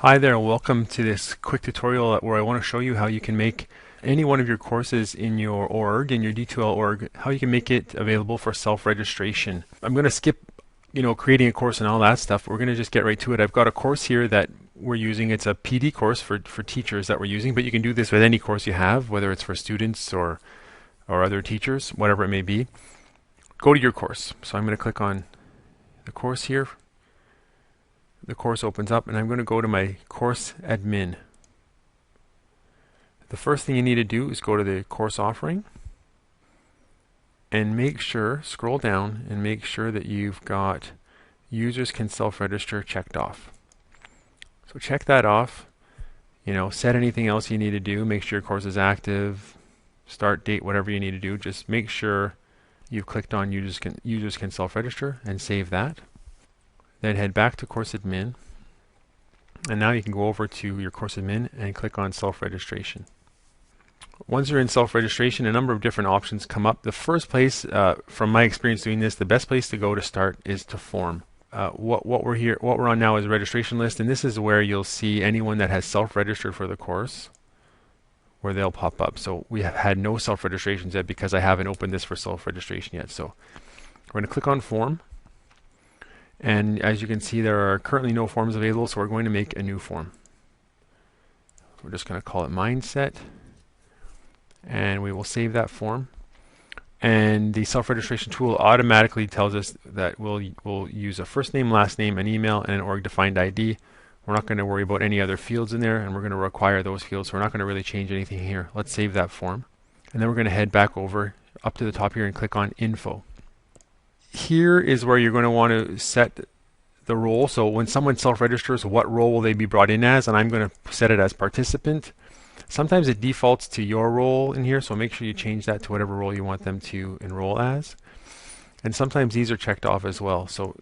Hi there, welcome to this quick tutorial where I want to show you how you can make any one of your courses in your org, in your D2L org, how you can make it available for self-registration. I'm going to skip, creating a course and all that stuff. We're going to just get right to it. I've got a course here that we're using. It's a PD course for teachers that we're using, but you can do this with any course you have, whether it's for students or other teachers, whatever it may be. Go to your course. So I'm going to click on the course here. The course opens up and I'm going to go to my course admin. The first thing you need to do is go to the course offering and scroll down and make sure that you've got users can self-register checked off. So check that off, set anything else you need to do, make sure your course is active, start date, whatever you need to do. Just make sure you've clicked on users can self-register and save that. Then head back to course admin, and now you can go over to your course admin and click on self-registration. Once you're in self-registration, a number of different options come up. The first place, from my experience doing this, the best place to go to start is to form. What we're on now is a registration list, and this is where you'll see anyone that has self-registered for the course, where they'll pop up. So we have had no self-registrations yet because I haven't opened this for self-registration yet. So we're going to click on form. And as you can see, there are currently no forms available, so we're going to make a new form. We're just going to call it Mindset, and we will save that form. And the self-registration tool automatically tells us that we'll use a first name, last name, an email, and an org-defined ID. We're not going to worry about any other fields in there, and we're going to require those fields, so we're not going to really change anything here. Let's save that form. And then we're going to head back over up to the top here and click on Info. Here is where you're going to want to set the role. So when someone self-registers, what role will they be brought in as? And I'm going to set it as participant. Sometimes it defaults to your role in here, so make sure you change that to whatever role you want them to enroll as. And sometimes these are checked off as well. So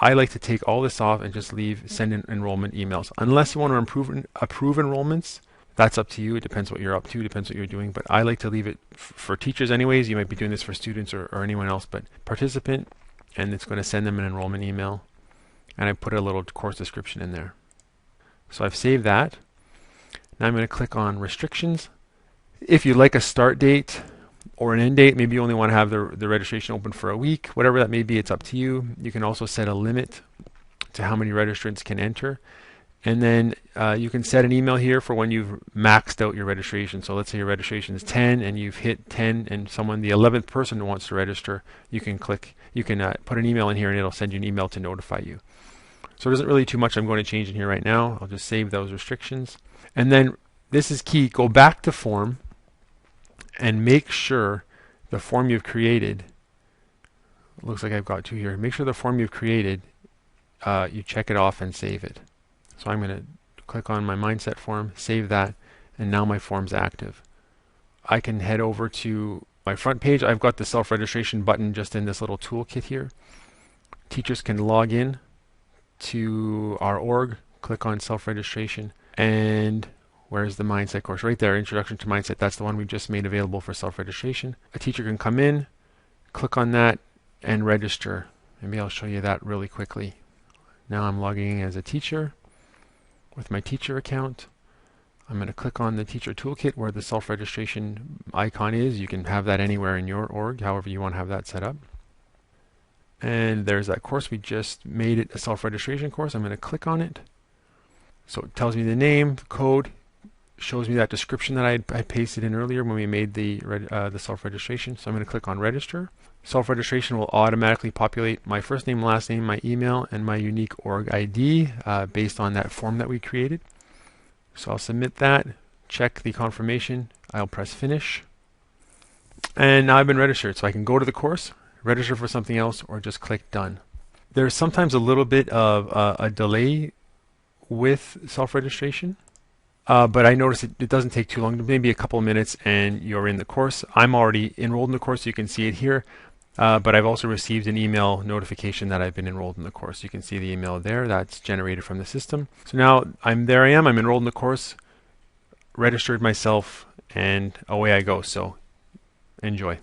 I like to take all this off and just send in enrollment emails. Unless you want to approve enrollments, that's up to you. It depends what you're up to, depends what you're doing. But I like to leave it for teachers anyways. You might be doing this for students or anyone else, but participant, and it's going to send them an enrollment email. And I put a little course description in there. So I've saved that. Now I'm going to click on restrictions. If you like a start date or an end date, maybe you only want to have the registration open for a week, whatever that may be, it's up to you. You can also set a limit to how many registrants can enter. And then you can set an email here for when you've maxed out your registration. So let's say your registration is 10 and you've hit 10 and the 11th person wants to register, you can put an email in here and it'll send you an email to notify you. So there isn't really too much I'm going to change in here right now. I'll just save those restrictions. And then this is key, go back to form and make sure the form you've created, looks like I've got two here, make sure the form you've created, you check it off and save it. So I'm going to click on my Mindset form, save that, and now my form's active. I can head over to my front page. I've got the self-registration button just in this little toolkit here. Teachers can log in to our org, click on self-registration, and where's the Mindset course? Right there, Introduction to Mindset. That's the one we've just made available for self-registration. A teacher can come in, click on that, and register. Maybe I'll show you that really quickly. Now I'm logging in as a teacher with my teacher account. I'm going to click on the teacher toolkit where the self-registration icon is. You can have that anywhere in your org, however you want to have that set up. And there's that course. We just made it a self-registration course. I'm going to click on it. So it tells me the name, the code, shows me that description that I pasted in earlier when we made the self-registration. So I'm going to click on register. Self-registration will automatically populate my first name, last name, my email, and my unique org ID based on that form that we created. So I'll submit that, check the confirmation, I'll press finish, and now I've been registered. So I can go to the course, register for something else, or just click done. There's sometimes a little bit of a delay with self-registration. But I noticed it doesn't take too long, maybe a couple of minutes, and you're in the course. I'm already enrolled in the course, so you can see it here. But I've also received an email notification that I've been enrolled in the course. You can see the email there that's generated from the system. So now I'm enrolled in the course, registered myself, and away I go. So enjoy.